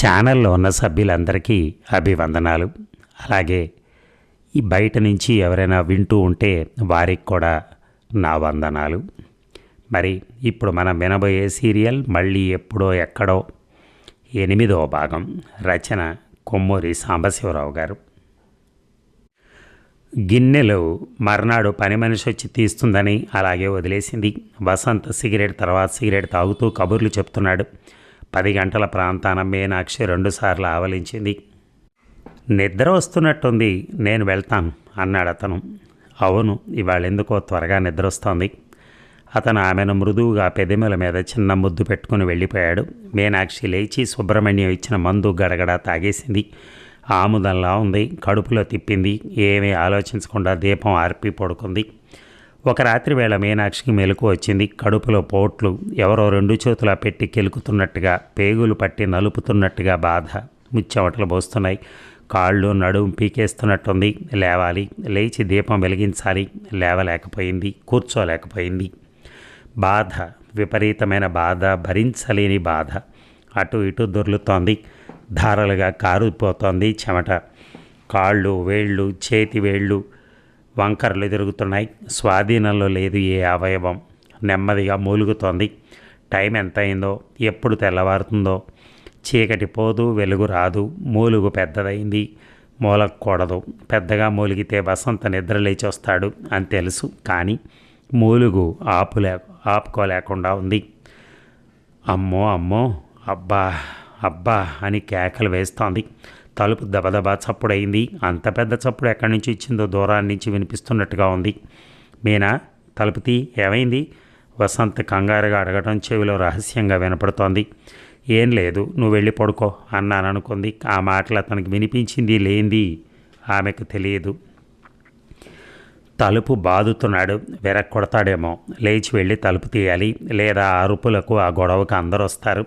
ఛానల్లో ఉన్న సభ్యులందరికీ అభివందనాలు. అలాగే ఈ బయట నుంచి ఎవరైనా వింటూ ఉంటే వారికి కూడా నా వందనాలు. మరి ఇప్పుడు మనం వినబోయే సీరియల్ మళ్ళీ ఎప్పుడో ఎక్కడో 8వ భాగం. రచన కొమ్మూరి సాంబశివరావు గారు. గిన్నెలు మర్నాడు పని మనిషి వచ్చి తీస్తుందని అలాగే వదిలేసింది. వసంత్ సిగరెట్ తర్వాత సిగరెట్ తాగుతూ కబుర్లు చెప్తున్నాడు. 10 గంటల ప్రాంతాన మీనాక్షి 2 సార్లు ఆవలించింది. నిద్ర వస్తున్నట్టుంది, నేను వెళ్తాను అన్నాడు అతను. అవును, ఇవాళ ఎందుకో త్వరగా నిద్ర వస్తోంది. అతను ఆమెను మృదువుగా పెదిమల మీద చిన్న ముద్దు పెట్టుకుని వెళ్ళిపోయాడు. మీనాక్షి లేచి సుబ్రహ్మణ్యం ఇచ్చిన మందు గడగడ తాగేసింది. ఆముదంలా ఉంది. కడుపులో తిప్పింది. ఏమీ ఆలోచించకుండా దీపం ఆర్పి పడుకుంది. ఒక రాత్రి వేళ మీనాక్షికి మెలకు వచ్చింది. కడుపులో పోట్లు ఎవరో 2 చేతులా పెట్టి కెలుకుతున్నట్టుగా, పేగులు పట్టి నలుపుతున్నట్టుగా బాధ. ముచ్చెమటలు పోస్తున్నాయి. కాళ్ళు నడుము పీకేస్తున్నట్టుంది. లేవాలి, లేచి దీపం వెలిగించాలి. లేవలేకపోయింది, కూర్చోలేకపోయింది. బాధ, విపరీతమైన బాధ, భరించలేని బాధ. అటు ఇటు దొర్లుతోంది. ధారలుగా కారిపోతోంది చెమట. కాళ్ళు, వేళ్ళు, చేతి వేళ్ళు వంకరలు తిరుగుతున్నాయి. స్వాధీనంలో లేదు ఏ అవయవం. నెమ్మదిగా మూలుగుతోంది. టైం ఎంత అయిందో, ఎప్పుడు తెల్లవారుతుందో. చీకటి పోదు, వెలుగు రాదు. మూలుగు పెద్దదైంది, మూలకూడదు. పెద్దగా మూలిగితే వసంత నిద్ర లేచి వస్తాడు అని తెలుసు. కానీ మూలుగు ఆపుకోలేకుండా ఉంది. అమ్మో అమ్మో, అబ్బా అబ్బా అని కేకలు వేస్తోంది. తలుపు దబదబా చప్పుడైంది. అంత పెద్ద చప్పుడు ఎక్కడి నుంచి ఇచ్చిందో దూరాన్ని నుంచి వినిపిస్తున్నట్టుగా ఉంది. మీనా, తలుపు తీ, ఏమైంది? వసంత్ కంగారుగా అడగటం చెవిలో రహస్యంగా వినపడుతోంది. ఏం లేదు, నువ్వు వెళ్ళి పడుకో అన్నాను అనుకుంది. ఆ మాటలు అతనికి వినిపించింది లేంది ఆమెకు తెలియదు. తలుపు బాదుతున్నాడు. కొడతాడేమో. లేచి వెళ్ళి తలుపు తీయాలి, లేదా ఆ అరుపులకు ఆ గొడవకు అందరూ వస్తారు.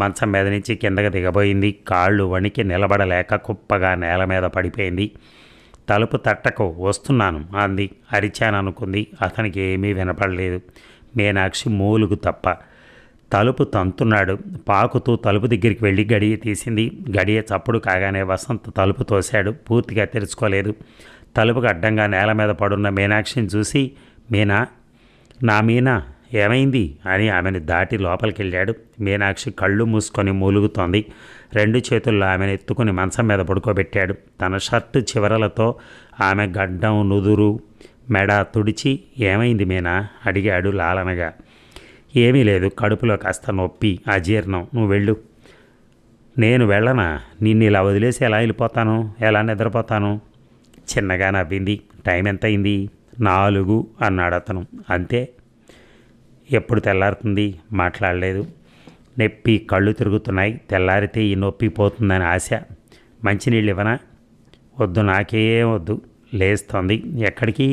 మంచం మీద నుంచి కిందకి దిగబోయింది. కాళ్ళు వణికి నిలబడలేక కుప్పగా నేల మీద పడిపోయింది. తలుపు తట్టకు, వస్తున్నాను అంది. అరిచాను అనుకుంది. అతనికి ఏమీ వినపడలేదు. మీనాక్షి మూలుగు తప్ప. తలుపు తంతున్నాడు. పాకుతూ తలుపు దగ్గరికి వెళ్ళి గడియ తీసింది. గడియ చప్పుడు కాగానే వసంత్ తలుపు తోశాడు. పూర్తిగా తెరుచుకోలేదు. తలుపుకు అడ్డంగా నేల మీద పడున్న మీనాక్షిని చూసి, మీనా, నా మీనా, ఏమైంది అని ఆమెను దాటి లోపలికి వెళ్ళాడు. మీనాక్షి కళ్ళు మూసుకొని మూలుగుతోంది. 2 చేతుల్లో ఆమెను ఎత్తుకుని మంచం మీద పడుకోబెట్టాడు. తన షర్టు చివరలతో ఆమె గడ్డం, నుదురు, మెడ తుడిచి, ఏమైంది మీనా అడిగాడు లాలనగా. ఏమీ లేదు, కడుపులో కాస్త నొప్పి, అజీర్ణం. నువ్వు వెళ్ళు. నేను వెళ్ళనా? నిన్ను ఇలా వదిలేసి ఎలా వెళ్ళిపోతాను, ఎలా నిద్రపోతాను? చిన్నగా నవ్వింది. టైం ఎంత అయింది? 4 అన్నాడు అతను. అంతే. ఎప్పుడు తెల్లారుతుంది? మాట్లాడలేదు. నొప్పి, కళ్ళు తిరుగుతున్నాయి. తెల్లారితే ఈ నొప్పి పోతుందని ఆశ. మంచినీళ్ళు ఇవ్వనా? వద్దు, నాకేం వద్దు. లేస్తోంది. ఎక్కడికి?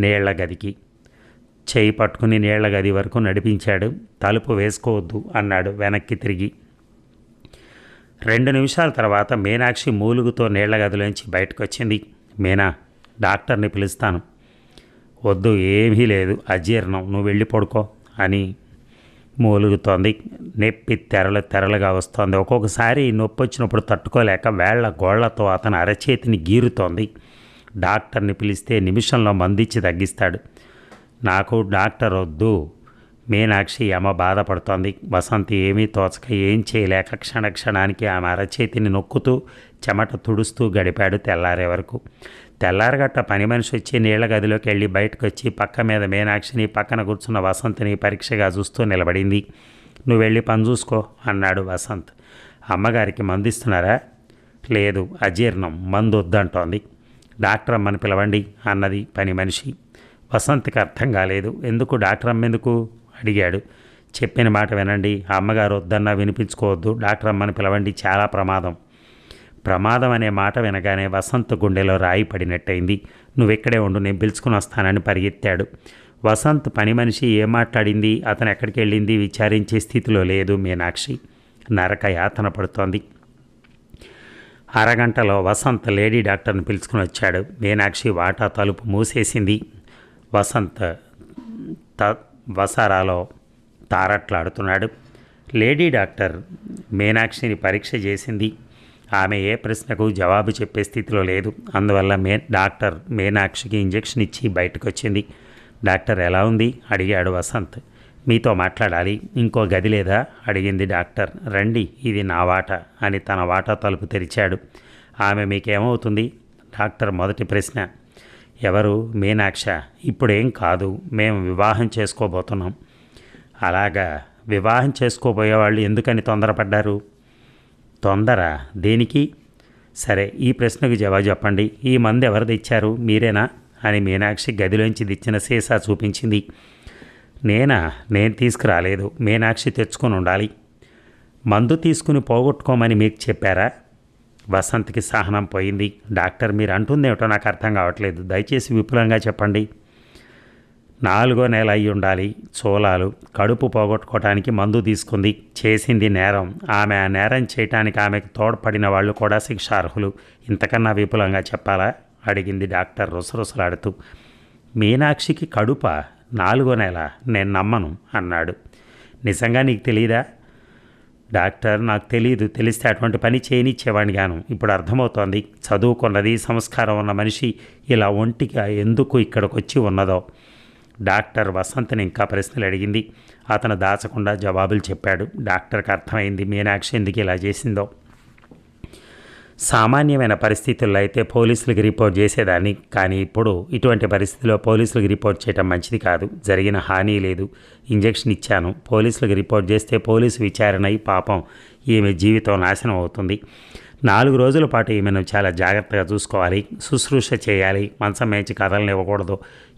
నీళ్ల గదికి. చేయి పట్టుకుని నీళ్ల గది వరకు నడిపించాడు. తలుపు వేసుకోవద్దు అన్నాడు వెనక్కి తిరిగి. 2 నిమిషాల తర్వాత మీనాక్షి మూలుగుతో నీళ్ల గదిలోంచి బయటకు వచ్చింది. మీనా, డాక్టర్ని పిలుస్తాను. వద్దు, ఏమీ లేదు, అజీర్ణం, నువ్వు వెళ్ళి పడుకో అని మూలుగుతోంది. నొప్పి తెరలుగా వస్తోంది. ఒక్కొక్కసారి నొప్పి వచ్చినప్పుడు తట్టుకోలేక వేళ్ల గోళ్లతో అతని అరచేతిని గీరుతోంది. డాక్టర్ని పిలిస్తే నిమిషంలో మందిచ్చి తగ్గిస్తాడు. నాకు డాక్టర్ వద్దు. మీనాక్షి యమ బాధపడుతోంది. వసంత్ ఏమీ తోచక ఏం చేయలేక క్షణానికి ఆమె అరచేతిని నొక్కుతూ చెమట తుడుస్తూ గడిపాడు తెల్లారే వరకు. తెల్లారగట్ట పని మనిషి వచ్చి నీళ్ల గదిలోకి వెళ్ళి బయటకు వచ్చి పక్క మీద మీనాక్షిని, పక్కన కూర్చున్న వసంత్ని పరీక్షగా చూస్తూ నిలబడింది. నువ్వు వెళ్ళి పని చూసుకో అన్నాడు వసంత్. అమ్మగారికి మందు ఇస్తున్నారా? లేదు, అజీర్ణం, మందు వద్దంటోంది. డాక్టర్ అమ్మని పిలవండి అన్నది పని మనిషి. వసంత్కి అర్థం కాలేదు. ఎందుకు డాక్టర్ అమ్మెందుకు అడిగాడు. చెప్పిన మాట వినండి. అమ్మగారు వద్దన్నా వినిపించుకోవద్దు. డాక్టర్ అమ్మని పిలవండి, చాలా ప్రమాదం. ప్రమాదం అనే మాట వినగానే వసంత్ గుండెలో రాయి పడినట్టయింది. నువ్వెక్కడే ఉండు, నేను పిలుచుకుని వస్తానని పరిగెత్తాడు. వసంత్ పని మనిషి ఏం మాట్లాడింది, అతను ఎక్కడికి వెళ్ళింది విచారించే స్థితిలో లేదు మీనాక్షి. నరక యాతన పడుతోంది. అరగంటలో వసంత్ లేడీ డాక్టర్ని పిలుచుకుని వచ్చాడు. మీనాక్షి వాటా తలుపు మూసేసింది. వసంత్ వసారాలో తారట్లాడుతున్నాడు. లేడీ డాక్టర్ మీనాక్షిని పరీక్ష చేసింది. ఆమె ఏ ప్రశ్నకు జవాబు చెప్పే స్థితిలో లేదు. అందువల్ల డాక్టర్ మీనాక్షికి ఇంజెక్షన్ ఇచ్చి బయటకు వచ్చింది. డాక్టర్ ఎలా ఉంది అడిగాడు వసంత్. మీతో మాట్లాడాలి, ఇంకో గది లేదా అడిగింది డాక్టర్. రండి, ఇది నా వాట అని తన వాటా తలుపు తెరిచాడు. ఆమె మీకేమవుతుంది డాక్టర్ మొదటి ప్రశ్న. ఎవరు? మీనాక్ష. ఇప్పుడేం కాదు, మేము వివాహం చేసుకోబోతున్నాం. అలాగా, వివాహం చేసుకోబోయేవాళ్ళు ఎందుకని తొందరపడ్డారు? తొందర దేనికి? సరే, ఈ ప్రశ్నకు జవాబు చెప్పండి. ఈ మందు ఎవరు తెచ్చారు, మీరేనా అని మీనాక్షి గదిలోంచి తెచ్చిన సీసా చూపించింది. నేను తీసుకురాలేదు, మీనాక్షి తెచ్చుకొని ఉండాలి. మందు తీసుకుని పోగొట్టుకోమని మీకు చెప్పారా? వసంత్కి సహనం పోయింది. డాక్టర్, మీరు అంటుందేమిటో నాకు అర్థం కావట్లేదు, దయచేసి విపులంగా చెప్పండి. 4వ నెల అయి ఉండాలి. చోళాలు కడుపు పోగొట్టుకోవటానికి మందు తీసుకుంది. చేసింది నేరం. ఆమె ఆ నేరం చేయటానికి ఆమెకు తోడ్పడిన వాళ్ళు కూడా శిక్షార్హులు. ఇంతకన్నా విపులంగా చెప్పాలా అడిగింది డాక్టర్ రుసరుసలాడుతూ. మీనాక్షికి కడుప 4వ నెల? నేను నమ్మను అన్నాడు. నిజంగా నీకు తెలీదా? డాక్టర్, నాకు తెలియదు. తెలిస్తే అటువంటి పని చేయనిచ్చేవాడిని గాను. ఇప్పుడు అర్థమవుతోంది. చదువుకున్నది, సంస్కారం ఉన్న మనిషి ఇలా ఒంటిగా ఎందుకు ఇక్కడికి వచ్చి ఉన్నదో. డాక్టర్ వసంత్ని ఇంకా ప్రశ్నలు అడిగింది. అతను దాచకుండా జవాబులు చెప్పాడు. డాక్టర్కి అర్థమైంది మీనాక్షి ఎందుకు ఇలా చేసిందో. సామాన్యమైన పరిస్థితుల్లో అయితే పోలీసులకు రిపోర్ట్ చేసేదాన్ని, కానీ ఇప్పుడు ఇటువంటి పరిస్థితిలో పోలీసులకు రిపోర్ట్ చేయడం మంచిది కాదు. జరిగిన హాని లేదు. ఇంజెక్షన్ ఇచ్చాను. పోలీసులకు రిపోర్ట్ చేస్తే పోలీసు విచారణ అయి పాపం ఈమె జీవితం నాశనం అవుతుంది. 4 రోజుల పాటు ఈమెను చాలా జాగ్రత్తగా చూసుకోవాలి, శుశ్రూష చేయాలి, మంచం మేంచి కదలనివ్వకూడదు.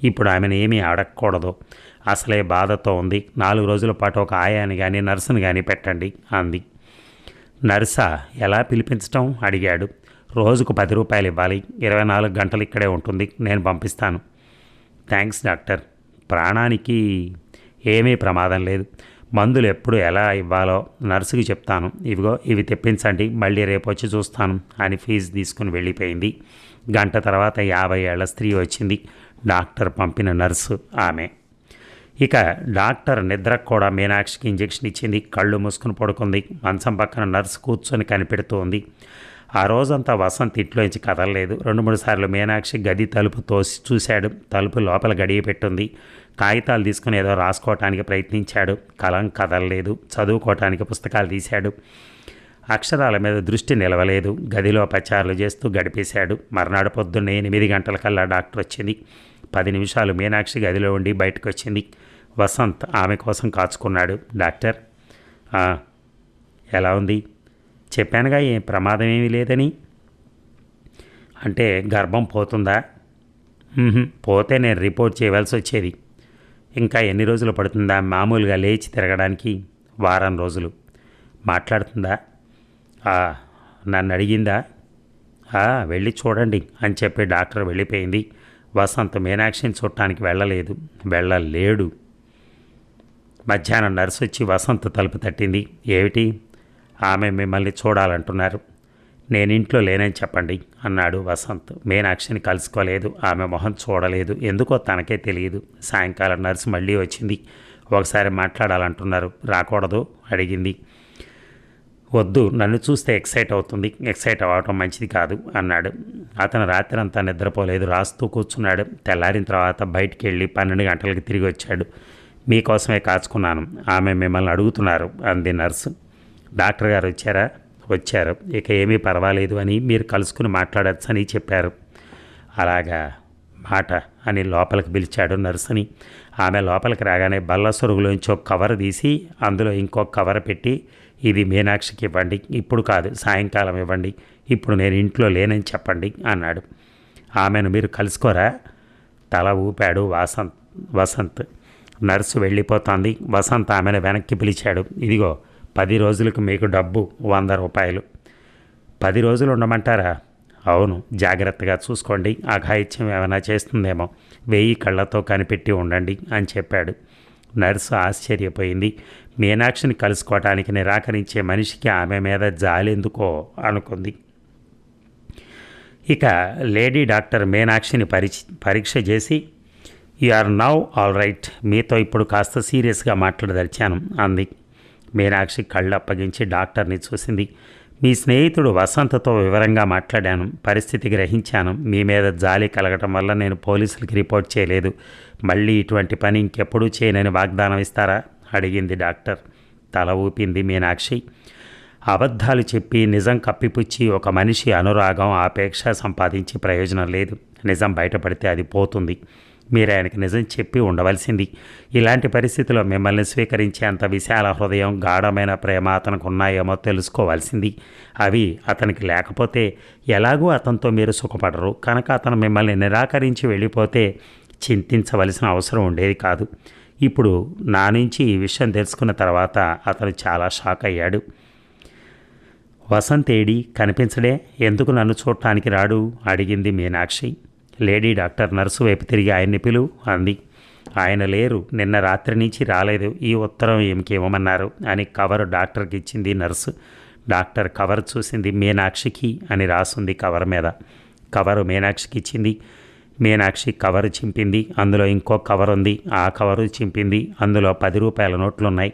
ఇప్పుడు ఆమెను ఏమీ అడగకూడదు. అసలే బాధతో ఉంది. 4 రోజుల పాటు ఒక ఆయాని కానీ నర్సును కానీ పెట్టండి అంది. నర్సా? ఎలా పిలిపించటం అడిగాడు. రోజుకు 10 రూపాయలు ఇవ్వాలి. 24 గంటలు ఇక్కడే ఉంటుంది. నేను పంపిస్తాను. Thanks doctor. ప్రాణానికి ఏమీ ప్రమాదం లేదు. మందులు ఎప్పుడు ఎలా ఇవ్వాలో నర్సుకి చెప్తాను. ఇవిగో ఇవి తెప్పించండి, మళ్ళీ రేపు వచ్చి చూస్తాను అని ఫీజు తీసుకుని వెళ్ళిపోయింది. గంట తర్వాత 50 ఏళ్ల స్త్రీ వచ్చింది. డాక్టర్ పంపిన నర్సు ఆమె. ఇక డాక్టర్ నిద్రకు కూడా మీనాక్షికి ఇంజెక్షన్ ఇచ్చింది. కళ్ళు మూసుకుని పడుకుంది. మంచం పక్కన నర్సు కూర్చొని కనిపెడుతూ ఉంది. ఆ రోజంతా వసంత్ ఇంట్లోంచి కదలలేదు. 2-3 సార్లు మీనాక్షి గది తలుపు తోసి చూశాడు. తలుపు లోపల గడియ పెట్టుంది. కాగితాలు తీసుకుని ఏదో రాసుకోవటానికి ప్రయత్నించాడు. కలం కదలలేదు. చదువుకోవటానికి పుస్తకాలు తీశాడు. అక్షరాల మీద దృష్టి నిలవలేదు. గదిలో పచారులు చేస్తూ గడిపేశాడు. మర్నాడు పొద్దున్నే 8 గంటలకల్లా డాక్టర్ వచ్చింది. 10 నిమిషాలు మీనాక్షి గదిలో ఉండి బయటకు వచ్చింది. వసంత్ ఆమె కోసం కాచుకున్నాడు. డాక్టర్, ఎలా ఉంది? చెప్పానుగా ఏం ప్రమాదం ఏమీ లేదని. అంటే గర్భం పోతుందా? పోతే నేను రిపోర్ట్ చేయవలసి వచ్చేది. ఇంకా ఎన్ని రోజులు పడుతుందా మామూలుగా లేచి తిరగడానికి? వారం రోజులు. మాట్లాడుతుందా? నన్ను అడిగిందా? వెళ్ళి చూడండి అని చెప్పి డాక్టర్ వెళ్ళిపోయింది. వసంత్ మీనాక్షిని చూడటానికి వెళ్ళలేడు. మధ్యాహ్నం నర్సు వచ్చి వసంత్ తలుపు తట్టింది. ఏమిటి? ఆమె మిమ్మల్ని చూడాలంటున్నారు. నేను ఇంట్లో లేనని చెప్పండి అన్నాడు వసంత్. మీనాక్షిని కలుసుకోలేదు, ఆమె మొహం చూడలేదు. ఎందుకో తనకే తెలియదు. సాయంకాలం నర్సు మళ్ళీ వచ్చింది. ఒకసారి మాట్లాడాలంటున్నారు. రాకూడదు అడిగింది. వద్దు, నన్ను చూస్తే ఎక్సైట్ అవుతుంది. ఎక్సైట్ అవ్వటం మంచిది కాదు అన్నాడు. అతను రాత్రంతా నిద్రపోలేదు. రాస్తూ కూర్చున్నాడు. తెల్లారిన తర్వాత బయటికి వెళ్ళి 12 గంటలకు తిరిగి వచ్చాడు. మీకోసమే కాచుకున్నాను, ఆమె మిమ్మల్ని అడుగుతున్నారు అంది నర్సు. డాక్టర్ గారు వచ్చారా? వచ్చారు. ఇక ఏమీ పర్వాలేదు అని మీరు కలుసుకుని మాట్లాడచ్చని చెప్పారు. అలాగా మాట అని లోపలికి పిలిచాడు నర్సుని. ఆమె లోపలికి రాగానే బల్ల సొరుగులోంచి ఒక కవర్ తీసి అందులో ఇంకొక కవర్ పెట్టి, ఇది మీనాక్షికి ఇవ్వండి, ఇప్పుడు కాదు సాయంకాలం ఇవ్వండి, ఇప్పుడు నేను ఇంట్లో లేనని చెప్పండి అన్నాడు. ఆమెను మీరు కలుసుకోరా? తల ఊపాడు వసంత్. నర్సు వెళ్ళిపోతోంది. వసంత్ ఆమెను వెనక్కి పిలిచాడు. ఇదిగో 10 రోజులకు మీకు డబ్బు 100 రూపాయలు. 10 రోజులు ఉండమంటారా? అవును, జాగ్రత్తగా చూసుకోండి. అఘాయిత్యం ఏమైనా చేస్తుందేమో, 1000 కళ్ళతో కనిపెట్టి ఉండండి అని చెప్పాడు. నర్సు ఆశ్చర్యపోయింది. మీనాక్షిని కలుసుకోవటానికి నిరాకరించే మనిషికి ఆమె మీద జాలెందుకో అనుకుంది. ఇక లేడీ డాక్టర్ మీనాక్షిని పరీక్ష చేసి, you are now all right, మీతో ఇప్పుడు కాస్త సీరియస్గా మాట్లాడదలిచాను అంది. మీనాక్షి కళ్ళు అప్పగించి డాక్టర్ని చూసింది. మీ స్నేహితుడు వసంతతో వివరంగా మాట్లాడాను. పరిస్థితి గ్రహించాను. మీ మీద జాలి కలగటం వల్ల నేను పోలీసులకి రిపోర్ట్ చేయలేదు. మళ్ళీ ఇటువంటి పని ఇంకెప్పుడూ చేయనని వాగ్దానం ఇస్తారా? అడిగింది డాక్టర్. తల ఊపింది మీనాక్షి. అబద్ధాలు చెప్పి నిజం కప్పిపుచ్చి ఒక మనిషి అనురాగం ఆపేక్ష సంపాదించి ప్రయోజనం లేదు. నిజం బయటపడితే అది పోతుంది. మీరు ఆయనకి నిజం చెప్పి ఉండవలసింది. ఇలాంటి పరిస్థితిలో మిమ్మల్ని స్వీకరించేంత విశాల హృదయం, గాఢమైన ప్రేమ అతనికి ఉన్నాయేమో తెలుసుకోవాల్సింది. అవి అతనికి లేకపోతే ఎలాగూ అతనితో మీరు సుఖపడరు. కనుక అతను మిమ్మల్ని నిరాకరించి వెళ్ళిపోతే చింతించవలసిన అవసరం ఉండేది కాదు. ఇప్పుడు నా నుంచి ఈ విషయం తెలుసుకున్న తర్వాత అతను చాలా షాక్ అయ్యాడు. వసంత్ ఏడి కనిపించడే? ఎందుకు నన్ను చూడటానికి రాడు? అడిగింది మీనాక్షి. లేడీ డాక్టర్ నర్సు వైపు తిరిగి ఆయన్ని పిలువు అంది. ఆయన లేరు, నిన్న రాత్రి నుంచి రాలేదు. ఈ ఉత్తరం ఏమికి ఇవ్వమన్నారు అని కవర్ డాక్టర్కి ఇచ్చింది నర్సు. డాక్టర్ కవర్ చూసింది. మీనాక్షికి అని రాసుంది కవర్ మీద. కవరు మీనాక్షికి ఇచ్చింది. మీనాక్షి కవరు చింపింది. అందులో ఇంకో కవర్ ఉంది. ఆ కవరు చింపింది. అందులో 10 రూపాయల నోట్లున్నాయి.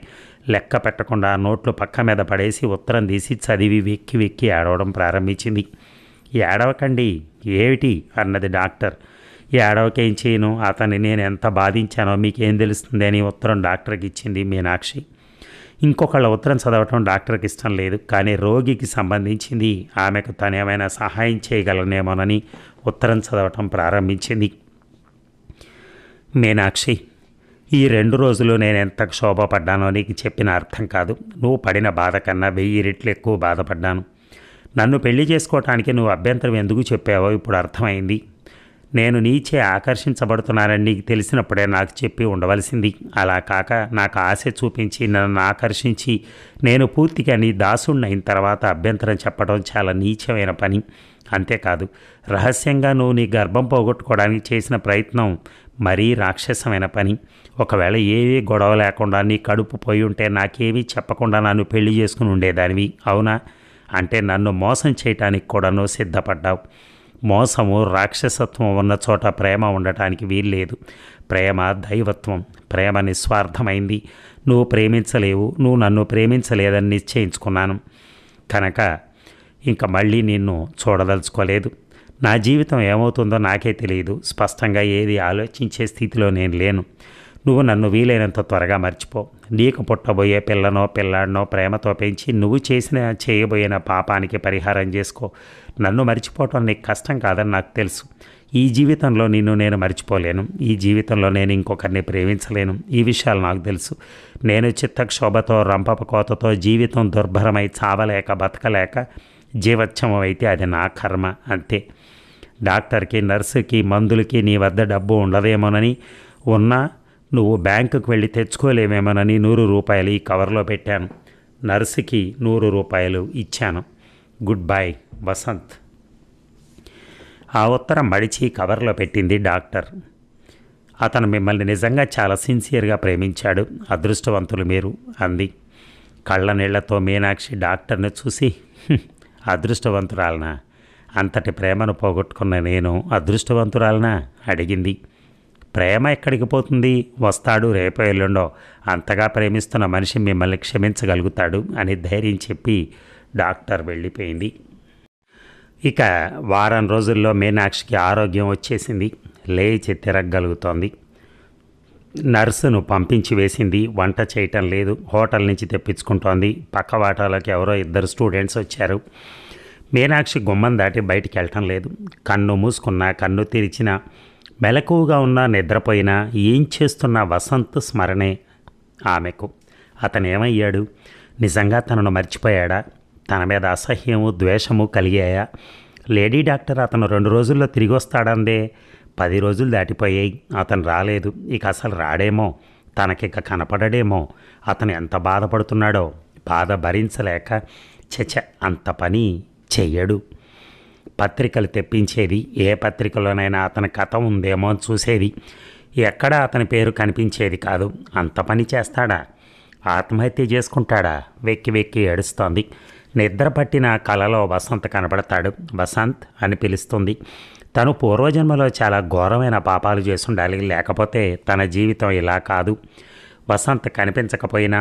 లెక్క పెట్టకుండా నోట్లు పక్క మీద పడేసి ఉత్తరం తీసి చదివి వెక్కి వెక్కి ఏడవడం ప్రారంభించింది. ఏడవకండి. ఏమిటి అన్నది డాక్టర్. ఏడవకేం చేయను, అతన్ని నేను ఎంత బాధించానో మీకేం తెలుస్తుంది అని ఉత్తరం డాక్టర్కి ఇచ్చింది మీనాక్షి. ఇంకొకళ్ళ ఉత్తరం చదవటం డాక్టర్కి ఇష్టం లేదు. కానీ రోగికి సంబంధించింది. ఆమెకు తనేమైనా సహాయం చేయగలనేమోనని ఉత్తరం చదవటం ప్రారంభించింది. మీనాక్షి, ఈ 2 రోజులు నేను ఎంత క్షోభపడ్డానో నీకు చెప్పిన అర్థం కాదు. నువ్వు పడిన బాధ కన్నా 1000 రెట్లు ఎక్కువ బాధపడ్డాను. నన్ను పెళ్లి చేసుకోవటానికి నువ్వు అభ్యంతరం ఎందుకు చెప్పావో ఇప్పుడు అర్థమైంది. నేను నీచే ఆకర్షించబడుతున్నానని నీకు తెలిసినప్పుడే నాకు చెప్పి ఉండవలసింది. అలా కాక నాకు ఆశ చూపించి నన్ను ఆకర్షించి నేను పూర్తిగా నీ దాసుడిని అయిన తర్వాత అభ్యంతరం చెప్పడం చాలా నీచమైన పని. అంతేకాదు, రహస్యంగా నువ్వు నీ గర్భం పోగొట్టుకోవడానికి చేసిన ప్రయత్నం మరీ రాక్షసమైన పని. ఒకవేళ ఏవీ గొడవ లేకుండా నీ కడుపు పోయి ఉంటే నాకేమీ చెప్పకుండా నన్ను పెళ్లి చేసుకుని ఉండేదానివి, అవునా? అంటే నన్ను మోసం చేయటానికి కూడా నువ్వు సిద్ధపడ్డావు. మోసము, రాక్షసత్వం ఉన్న చోట ప్రేమ ఉండటానికి వీల్లేదు. ప్రేమ దైవత్వం. ప్రేమ నిస్వార్థమైంది. నువ్వు ప్రేమించలేవు, నువ్వు నన్ను ప్రేమించలేదని నిశ్చయించుకున్నాను. కనుక ఇంక మళ్ళీ నిన్ను చూడదలుచుకోలేదు. నా జీవితం ఏమవుతుందో నాకే తెలియదు. స్పష్టంగా ఏది ఆలోచించే స్థితిలో నేను లేను. నువ్వు నన్ను వీలైనంత త్వరగా మర్చిపో. నీకు పుట్టబోయే పిల్లనో పిల్లాడినో ప్రేమతో పెంచి నువ్వు చేయబోయిన పాపానికి పరిహారం చేసుకో. నన్ను మర్చిపోవటం నీకు కష్టం కాదని నాకు తెలుసు. ఈ జీవితంలో నిన్ను నేను మర్చిపోలేను. ఈ జీవితంలో నేను ఇంకొకరిని ప్రేమించలేను. ఈ విషయాలు నాకు తెలుసు. నేను చిత్తక్షోభతో, రంపపు కోతతో జీవితం దుర్భరమై చావలేక బతకలేక జీవత్యమం అయితే అది నా కర్మ, అంతే. డాక్టర్కి, నర్సుకి, మందులకి నీ వద్ద డబ్బు ఉండదేమోనని, ఉన్నా నువ్వు బ్యాంకుకు వెళ్ళి తెచ్చుకోలేమేమోనని 100 రూపాయలు ఈ కవర్లో పెట్టాను. నర్సుకి 100 రూపాయలు ఇచ్చాను. Good bye, Vasanth. ఆ ఉత్తరం మడిచి కవర్లో పెట్టింది డాక్టర్. అతను మిమ్మల్ని నిజంగా చాలా సిన్సియర్గా ప్రేమించాడు. అదృష్టవంతులు మీరు, అంది. కళ్ళ నీళ్లతో మీనాక్షి డాక్టర్ని చూసి, అదృష్టవంతురాలనా? అంతటి ప్రేమను పోగొట్టుకున్న నేను అదృష్టవంతురాలనా? అడిగింది. ప్రేమ ఎక్కడికి పోతుంది? వస్తాడు రేపో ఎల్లుండో. అంతగా ప్రేమిస్తున్న మనిషి మిమ్మల్ని క్షమించగలుగుతాడు అని ధైర్యం చెప్పి డాక్టర్ వెళ్ళిపోయింది. ఇక వారం రోజుల్లో మీనాక్షికి ఆరోగ్యం వచ్చేసింది. లేచి తిరగగలుగుతోంది. నర్సును పంపించి వేసింది. వంట చేయటం లేదు. హోటల్ నుంచి తెప్పించుకుంటోంది. పక్క వాటాలోకి ఎవరో 2 స్టూడెంట్స్ వచ్చారు. మీనాక్షి గుమ్మం దాటి బయటికి వెళ్ళటం లేదు. కన్ను మూసుకున్నా, కన్ను తెరిచినా, మెలకువగా ఉన్నా, నిద్రపోయినా ఏం చేస్తున్న వసంత్ స్మరణే ఆమెకు. అతను ఏమయ్యాడు? నిజంగా తనను మర్చిపోయాడా? తన మీద అసహ్యము, ద్వేషము కలిగాయా? లేడీ డాక్టర్ అతను 2 రోజుల్లో తిరిగి వస్తాడందే. 10 రోజులు దాటిపోయాయి. అతను రాలేదు. ఇక అసలు రాడేమో. తనకిక కనపడడేమో. అతను ఎంత బాధపడుతున్నాడో. బాధ భరించలేక చచ అంత పని చెయ్యడు. పత్రికలు తెప్పించేది. ఏ పత్రికలోనైనా అతని కథ ఉందేమో చూసేది. ఎక్కడా అతని పేరు కనిపించేది కాదు. అంత పని చేస్తాడా? ఆత్మహత్య చేసుకుంటాడా? వెక్కి వెక్కి ఏడుస్తోంది. నిద్ర పట్టిన కలలో వసంత్ కనబడతాడు. వసంత్ అని పిలుస్తుంది. తను పూర్వజన్మలో చాలా ఘోరమైన పాపాలు చేసుండాలి, లేకపోతే తన జీవితం ఇలా కాదు. వసంత్ కనిపించకపోయినా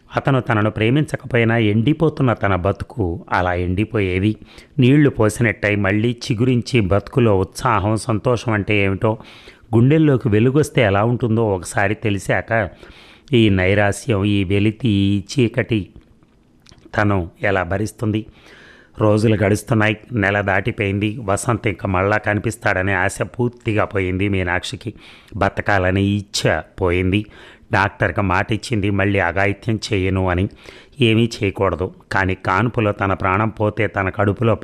అతను తనను ప్రేమించకపోయినా ఎండిపోతున్న తన బతుకు అలా ఎండిపోయేది. నీళ్లు పోసినట్టయి మళ్ళీ చిగురించి బతుకులో ఉత్సాహం, సంతోషం అంటే ఏమిటో, గుండెల్లోకి వెలుగొస్తే ఎలా ఉంటుందో ఒకసారి తెలిసాక ఈ నైరాస్యం, ఈ వెలితి, ఈ చీకటి తను ఎలా భరిస్తుంది? రోజులు గడుస్తున్నాయి. నెల దాటిపోయింది. వసంత్ ఇంకా మళ్ళా కనిపిస్తాడనే ఆశ పూర్తిగా పోయింది మీనాక్షికి. బతకాలని ఇచ్చ పోయింది. డాక్టర్కి మాట ఇచ్చింది మళ్ళీ అఘాయిత్యం చేయను అని. ఏమీ చేయకూడదు. కానీ కాన్పులో తన ప్రాణం పోతే తన కడుపులో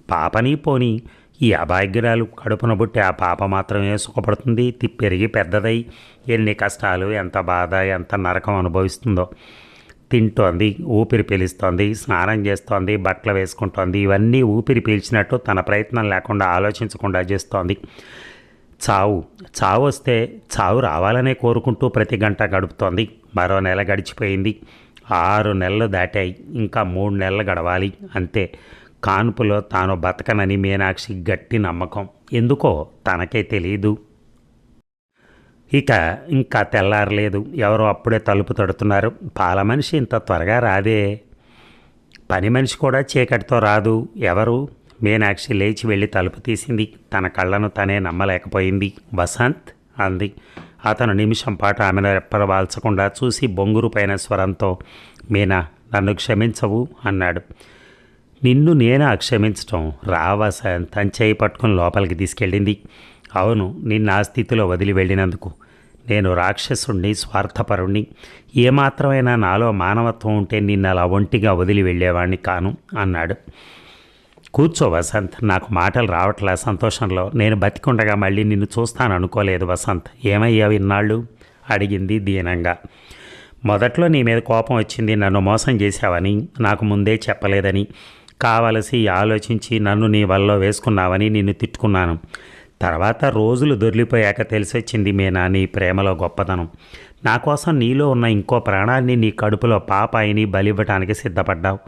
పాపని పోని ఈ అభాగ్యురాలు కడుపున పుట్టి ఆ పాప మాత్రమే సుఖపడుతుంది. పెరిగి పెద్దదై ఎన్ని కష్టాలు, ఎంత బాధ, ఎంత నరకం అనుభవిస్తుందో. తింటోంది, ఊపిరి పీలుస్తోంది, స్నానం చేస్తోంది, బట్టలు వేసుకుంటోంది. ఇవన్నీ ఊపిరి పీల్చినట్టు తన ప్రయత్నం లేకుండా ఆలోచించకుండా చేస్తోంది. చావు వస్తే చావు రావాలనే కోరుకుంటూ ప్రతి గంట గడుపుతోంది. మరో నెల గడిచిపోయింది. 6 నెలలు దాటాయి. ఇంకా 3 నెలలు గడవాలి అంతే. కాన్పులో తాను బతకనని మీనాక్షి గట్టి నమ్మకం. ఎందుకో తనకే తెలీదు. ఇంకా తెల్లారలేదు. ఎవరో అప్పుడే తలుపు తడుతున్నారు. పాల మనిషి ఇంత త్వరగా రాదే. పని మనిషి కూడా చీకటితో రాదు. ఎవరు? మీనాక్షి లేచి వెళ్ళి తలుపు తీసింది. తన కళ్ళను తనే నమ్మలేకపోయింది. వసంత్ అంది. అతను నిమిషం పాటు ఆమెను రెప్పవాల్చకుండా చూసి బొంగురు పైన స్వరంతో, మీనా, నన్ను క్షమించవు అన్నాడు. నిన్ను నేను క్షమించటం? రా వసంత్ అని చేయి పట్టుకుని లోపలికి తీసుకెళ్ళింది. అవును, నిన్న ఆ స్థితిలో వదిలి వెళ్ళినందుకు. నేను రాక్షసుణ్ణి, స్వార్థపరుణ్ణి. ఏమాత్రమైనా నాలో మానవత్వం ఉంటే నిన్ను అలా ఒంటిగా వదిలి వెళ్ళేవాణ్ణి కాను అన్నాడు. కూర్చో వసంత్. నాకు మాటలు రావట్లే సంతోషంలో. నేను బతికుండగా మళ్ళీ నిన్ను చూస్తాను అనుకోలేదు వసంత్. ఏమయ్యావు ఇన్నాళ్ళు అడిగింది దీనంగా. మొదట్లో నీ మీద కోపం వచ్చింది. నన్ను మోసం చేశావని, నాకు ముందే చెప్పలేదని, కావలసి ఆలోచించి నన్ను నీ వల్ల వేసుకున్నావని నిన్ను తిట్టుకున్నాను. తర్వాత రోజులు దొర్లిపోయాక తెలిసొచ్చింది మీనా నీ ప్రేమలో గొప్పతనం. నా కోసం నీలో ఉన్న ఇంకో ప్రాణాన్ని, నీ కడుపులో పాపాయిని బలివ్వటానికి సిద్ధపడ్డావు.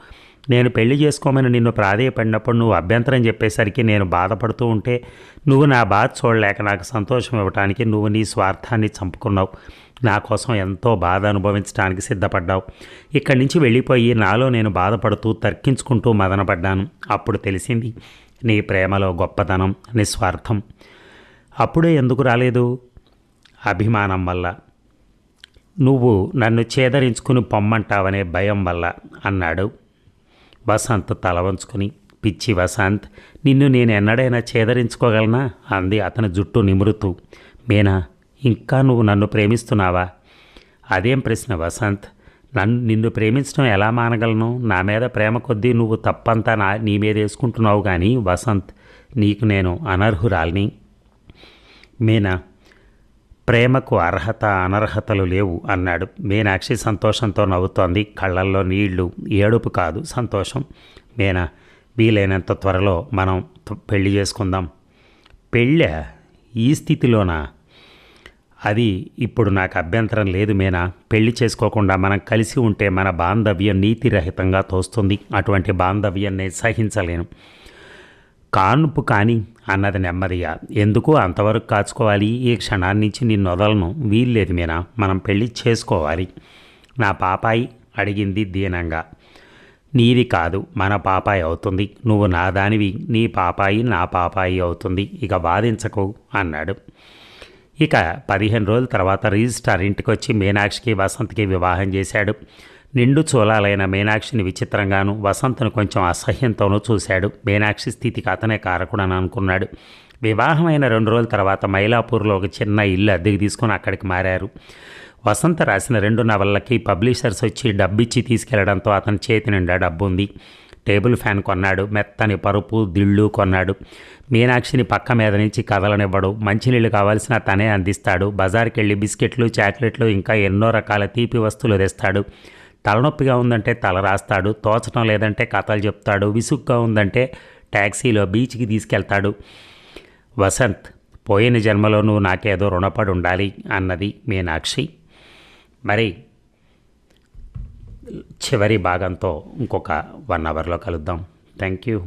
నేను పెళ్లి చేసుకోమని నిన్ను ప్రాధేయపడినప్పుడు నువ్వు అభ్యంతరం చెప్పేసరికి నేను బాధపడుతూ ఉంటే నువ్వు నా బాధ చూడలేక నాకు సంతోషం ఇవ్వటానికి నువ్వు నీ స్వార్థాన్ని చంపుకున్నావు. నా కోసం ఎంతో బాధ అనుభవించడానికి సిద్ధపడ్డావు. ఇక్కడి నుంచి వెళ్ళిపోయి నాలో నేను బాధపడుతూ తర్కించుకుంటూ మదనపడ్డాను. అప్పుడు తెలిసింది నీ ప్రేమలో గొప్పతనం, నిస్వార్థం. అప్పుడే ఎందుకు రాలేదు? అభిమానం వల్ల. నువ్వు నన్ను చేదరించుకుని పొమ్మంటావనే భయం వల్ల అన్నాడు వసంత్ తల వంచుకుని. పిచ్చి వసంత్, నిన్ను నేను ఎన్నడైనా చేదరించుకోగలనా అంది అతని జుట్టు నిమురుతూ. మీనా, ఇంకా నువ్వు నన్ను ప్రేమిస్తున్నావా? అదేం ప్రశ్న వసంత్. నిన్ను ప్రేమించడం ఎలా మానగలను? నా మీద ప్రేమ కొద్దీ నువ్వు తప్పంతా నీ మీద వేసుకుంటున్నావు. కానీ వసంత్, నీకు నేను అనర్హురాల్ని. మీనా, ప్రేమకు అర్హత అనర్హతలు లేవు అన్నాడు. మీనాక్షి సంతోషంతో నవ్వుతోంది. కళ్ళల్లో నీళ్లు. ఏడుపు కాదు, సంతోషం. మీనా, వీలైనంత త్వరలో మనం పెళ్లి చేసుకుందాం. పెళ్ళా? ఈ స్థితిలోనా? అది ఇప్పుడు నాకు అభ్యంతరం లేదు మీనా. పెళ్లి చేసుకోకుండా మనం కలిసి ఉంటే మన బాంధవ్యం నీతిరహితంగా తోస్తుంది. అటువంటి బాంధవ్యం నేను సహించలేను. కాన్పు కానీ అన్నది నెమ్మదిగా. ఎందుకు అంతవరకు కాచుకోవాలి? ఈ క్షణాన్నించి నిన్ను వదలను. వీల్లేదు మీనా, మనం పెళ్లి చేసుకోవాలి. నా పాపాయి అడిగింది దీనంగా. నీది కాదు, మన పాపాయి అవుతుంది. నువ్వు నా దానివి, నీ పాపాయి నా పాపాయి అవుతుంది. ఇక వాదించకు అన్నాడు. ఇక 15 రోజుల తర్వాత రిజిస్ట్రార్ ఇంటికి వచ్చి మీనాక్షికి వసంత్కి వివాహం చేశాడు. నిండు చూలాలైన మీనాక్షిని విచిత్రంగాను, వసంత్ను కొంచెం అసహ్యంతోనూ చూశాడు. మీనాక్షి స్థితికి అతనే కారకుడని అనుకున్నాడు. వివాహమైన 2 రోజుల తర్వాత మైలాపూర్లో ఒక చిన్న ఇల్లు అద్దెకి తీసుకుని అక్కడికి మారారు. వసంత రాసిన 2 నవలలకి పబ్లిషర్స్ వచ్చి డబ్బిచ్చి తీసుకెళ్లడంతో అతని చేతి నిండా డబ్బు ఉంది. టేబుల్ ఫ్యాన్ కొన్నాడు. మెత్తని పరుపు, దిళ్ళు కొన్నాడు. మీనాక్షిని పక్క మీద నుంచి కదలనివ్వడు. మంచినీళ్ళు కావాల్సిన తనే అందిస్తాడు. బజార్కి వెళ్ళి బిస్కెట్లు, చాక్లెట్లు, ఇంకా ఎన్నో రకాల తీపి వస్తువులు తెస్తాడు. తలనొప్పిగా ఉందంటే తల రాస్తాడు. తోచడం లేదంటే కథలు చెప్తాడు. విసుగ్గా ఉందంటే ట్యాక్సీలో బీచ్కి తీసుకెళ్తాడు. వసంత్, పోయిన జన్మలో నువ్వు నాకేదో రుణపడి ఉండాలి అన్నది మీనాక్షి. మరి చివరి భాగంతో ఇంకొక 1 అవర్లో కలుద్దాం. Thank you.